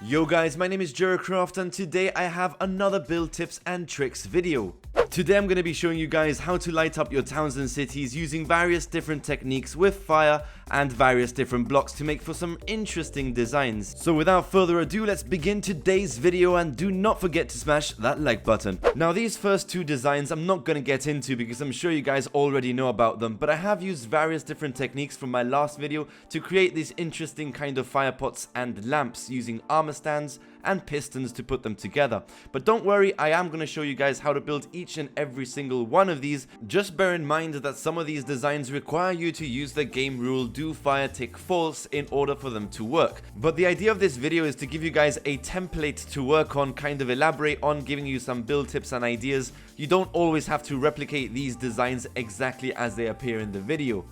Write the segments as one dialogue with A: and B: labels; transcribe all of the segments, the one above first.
A: Yo guys, my name is Jeracraft and today I have another build tips and tricks video. Today I'm going to be showing you guys how to light up your towns and cities using various different techniques with fire and various different blocks to make for some interesting designs. So without further ado, let's begin today's video and do not forget to smash that like button. Now these first two designs I'm not going to get into because I'm sure you guys already know about them, but I have used various different techniques from my last video to create these interesting kind of fire pots and lamps using armor stands and pistons to put them together. But don't worry, I am going to show you guys how to build each and every single one of these. Just bear in mind that some of these designs require you to use the game rule do fire tick false in order for them to work. But the idea of this video is to give you guys a template to work on, kind of elaborate on, giving you some build tips and ideas. You don't always have to replicate these designs exactly as they appear in the video.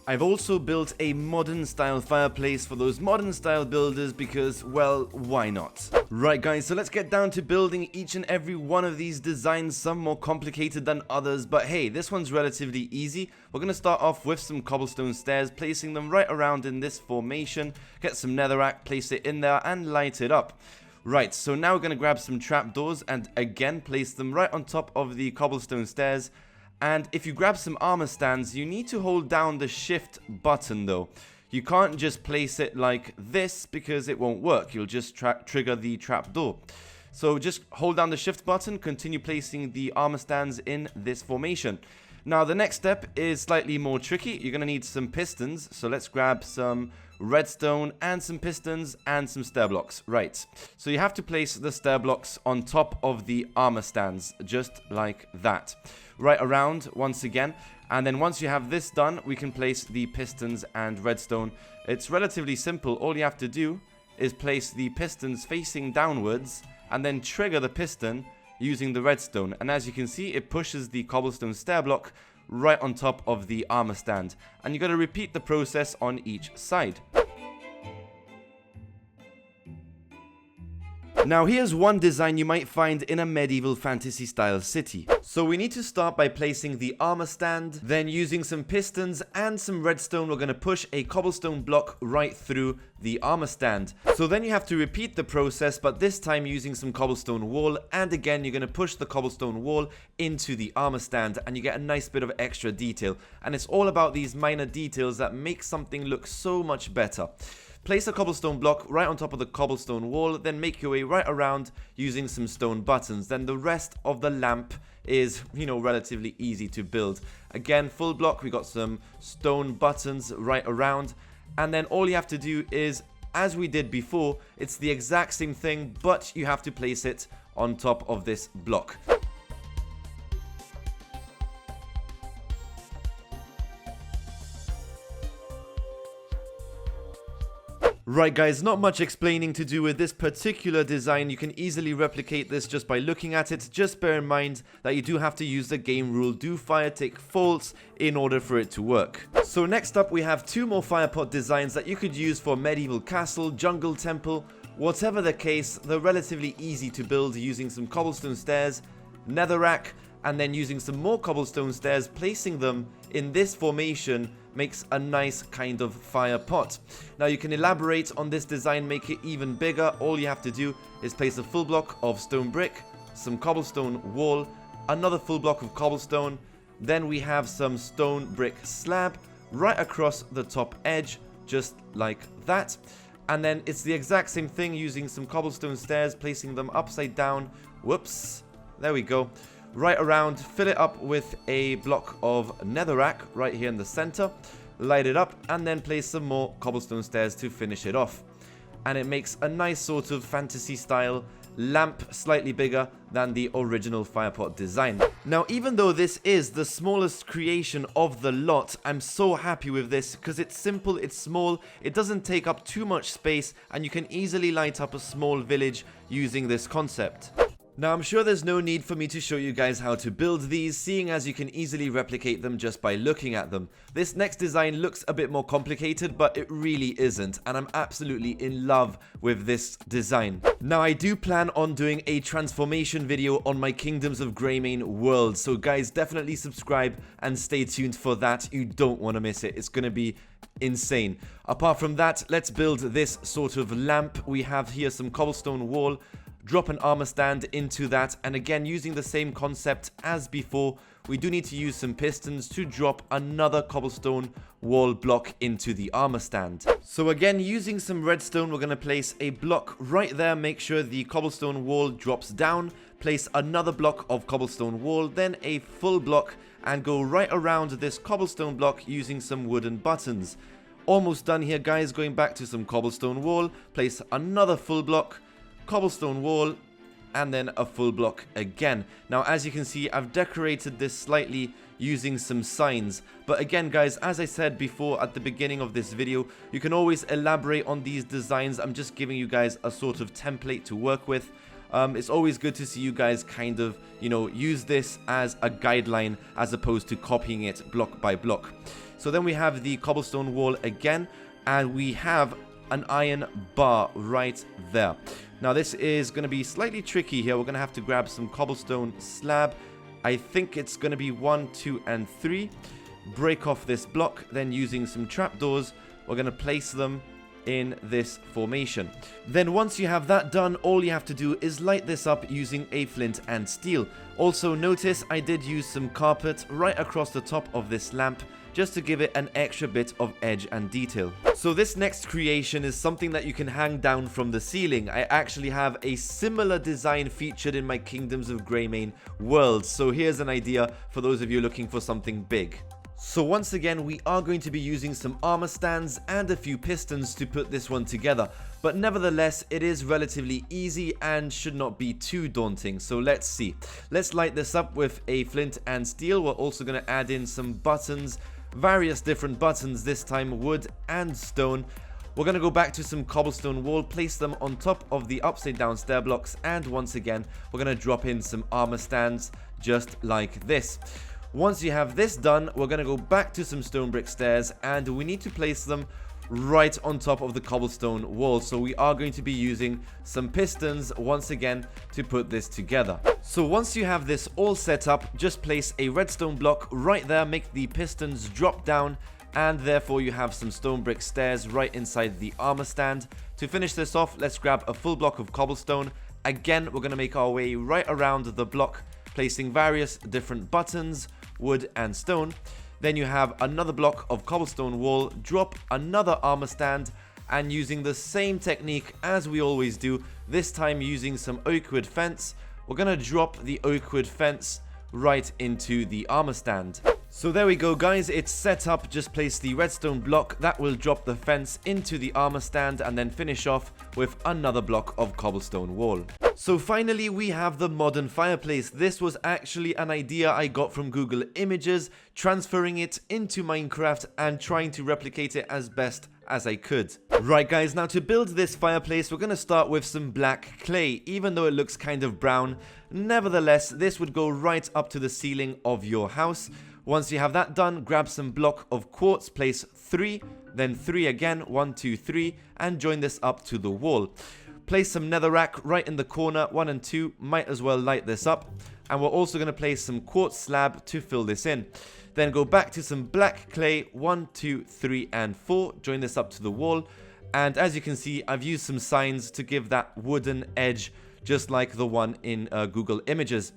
A: I've also built a modern style fireplace for those modern style builders because, well, why not? Right guys, so let's get down to building each and every one of these designs, some more complicated than others, but hey, this one's relatively easy. We're going to start off with some cobblestone stairs, placing them right around in this formation, get some netherrack, place it in there and light it up. Right, so now we're going to grab some trapdoors and again place them right on top of the cobblestone stairs. And if you grab some armor stands, you need to hold down the shift button though. You can't just place it like this because it won't work. You'll just trigger the trapdoor. So just hold down the shift button, continue placing the armor stands in this formation. Now the next step is slightly more tricky. You're going to need some pistons. So let's grab some redstone and some pistons and some stair blocks. Right. So you have to place the stair blocks on top of the armor stands, just like that. Right around once again. And then once you have this done, we can place the pistons and redstone. It's relatively simple. All you have to do is place the pistons facing downwards and then trigger the piston using the redstone. And as you can see, it pushes the cobblestone stair block right on top of the armor stand. And you got to repeat the process on each side. Now here's one design you might find in a medieval fantasy style city. So we need to start by placing the armor stand, then using some pistons and some redstone we're going to push a cobblestone block right through the armor stand. So then you have to repeat the process, but this time using some cobblestone wall, and again you're going to push the cobblestone wall into the armor stand and you get a nice bit of extra detail. And it's all about these minor details that make something look so much better. Place a cobblestone block right on top of the cobblestone wall, then make your way right around using some stone buttons. Then the rest of the lamp is, relatively easy to build. Again, full block, we got some stone buttons right around. And then all you have to do is, as we did before, it's the exact same thing, but you have to place it on top of this block. Right guys, not much explaining to do with this particular design. You can easily replicate this just by looking at it. Just bear in mind that you do have to use the game rule do fire tick false in order for it to work. So next up we have two more firepot designs that you could use for medieval castle, jungle temple, whatever the case. They're relatively easy to build using some cobblestone stairs, netherrack, and then using some more cobblestone stairs, placing them in this formation makes a nice kind of fire pot. Now you can elaborate on this design, make it even bigger. All you have to do is place a full block of stone brick, some cobblestone wall, another full block of cobblestone, then we have some stone brick slab right across the top edge, just like that. And then it's the exact same thing using some cobblestone stairs, placing them upside down. Whoops, there we go. Right around, fill it up with a block of netherrack right here in the center, light it up, and then place some more cobblestone stairs to finish it off. And it makes a nice sort of fantasy style lamp, slightly bigger than the original firepot design. Now even though this is the smallest creation of the lot, I'm so happy with this because it's simple, it's small, it doesn't take up too much space, and you can easily light up a small village using this concept. Now I'm sure there's no need for me to show you guys how to build these, seeing as you can easily replicate them just by looking at them. This next design looks a bit more complicated, but it really isn't, and I'm absolutely in love with this design. Now I do plan on doing a transformation video on my Kingdoms of Greymane world, so guys, definitely subscribe and stay tuned for that. You don't want to miss it. It's going to be insane. Apart from that, let's build this sort of lamp. We have here some cobblestone wall. Drop an armor stand into that, and again using the same concept as before, we do need to use some pistons to drop another cobblestone wall block into the armor stand. So again, using some redstone, we're going to place a block right there, make sure the cobblestone wall drops down, place another block of cobblestone wall, then a full block, and go right around this cobblestone block using some wooden buttons. Almost done here, guys. Going back to some cobblestone wall, place another full block, cobblestone wall, and then a full block again. Now as you can see, I've decorated this slightly using some signs, but again guys, as I said before at the beginning of this video, you can always elaborate on these designs. I'm just giving you guys a sort of template to work with. It's always good to see you guys kind of, you know, use this as a guideline as opposed to copying it block by block. So then we have the cobblestone wall again, and we have an iron bar right there. Now this is going to be slightly tricky here. We're going to have to grab some cobblestone slab. I think it's going to be 1, 2, and 3. Break off this block, then using some trapdoors, we're going to place them in this formation. Then once you have that done, all you have to do is light this up using a flint and steel. Also notice I did use some carpet right across the top of this lamp, just to give it an extra bit of edge and detail. So this next creation is something that you can hang down from the ceiling. I actually have a similar design featured in my Kingdoms of Greymane world, so here's an idea for those of you looking for something big. So once again, we are going to be using some armor stands and a few pistons to put this one together, but nevertheless it is relatively easy and should not be too daunting. So let's see. Let's light this up with a flint and steel. We're also going to add in some buttons, various different buttons, this time wood and stone. We're going to go back to some cobblestone wall, place them on top of the upside down stair blocks, and once again we're going to drop in some armor stands just like this. Once you have this done, we're going to go back to some stone brick stairs, and we need to place them right on top of the cobblestone wall. So we are going to be using some pistons once again to put this together. So once you have this all set up, just place a redstone block right there, make the pistons drop down, and therefore you have some stone brick stairs right inside the armor stand. To finish this off, let's grab a full block of cobblestone. Again, we're going to make our way right around the block, placing various different buttons, wood and stone. Then you have another block of cobblestone wall, drop another armor stand, and using the same technique as we always do, this time using some oak wood fence, we're going to drop the oak wood fence right into the armor stand. So there we go guys, it's set up. Just place the redstone block that will drop the fence into the armor stand, and then finish off with another block of cobblestone wall. So finally we have the modern fireplace. This was actually an idea I got from Google Images, transferring it into Minecraft and trying to replicate it as best as I could. Right guys, now to build this fireplace we're going to start with some black clay. Even though it looks kind of brown, nevertheless this would go right up to the ceiling of your house. Once you have that done, grab some block of quartz, place 3, then 3 again, 1, 2, 3, and join this up to the wall. Place some netherrack right in the corner, 1 and 2, might as well light this up. And we're also going to place some quartz slab to fill this in. Then go back to some black clay, 1, 2, 3, and 4, join this up to the wall. And as you can see, I've used some signs to give that wooden edge, just like the one in Google Images.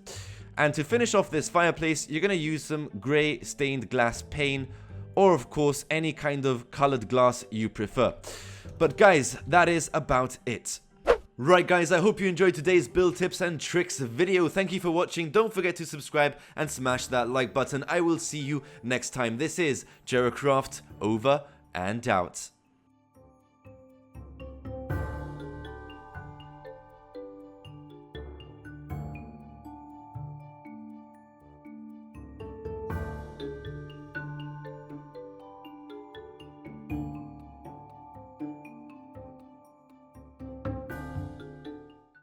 A: And to finish off this fireplace, you're going to use some grey stained glass pane, or of course any kind of colored glass you prefer. But guys, that is about it. Right guys, I hope you enjoyed today's build tips and tricks video. Thank you for watching. Don't forget to subscribe and smash that like button. I will see you next time. This is Jeracraft, over and out.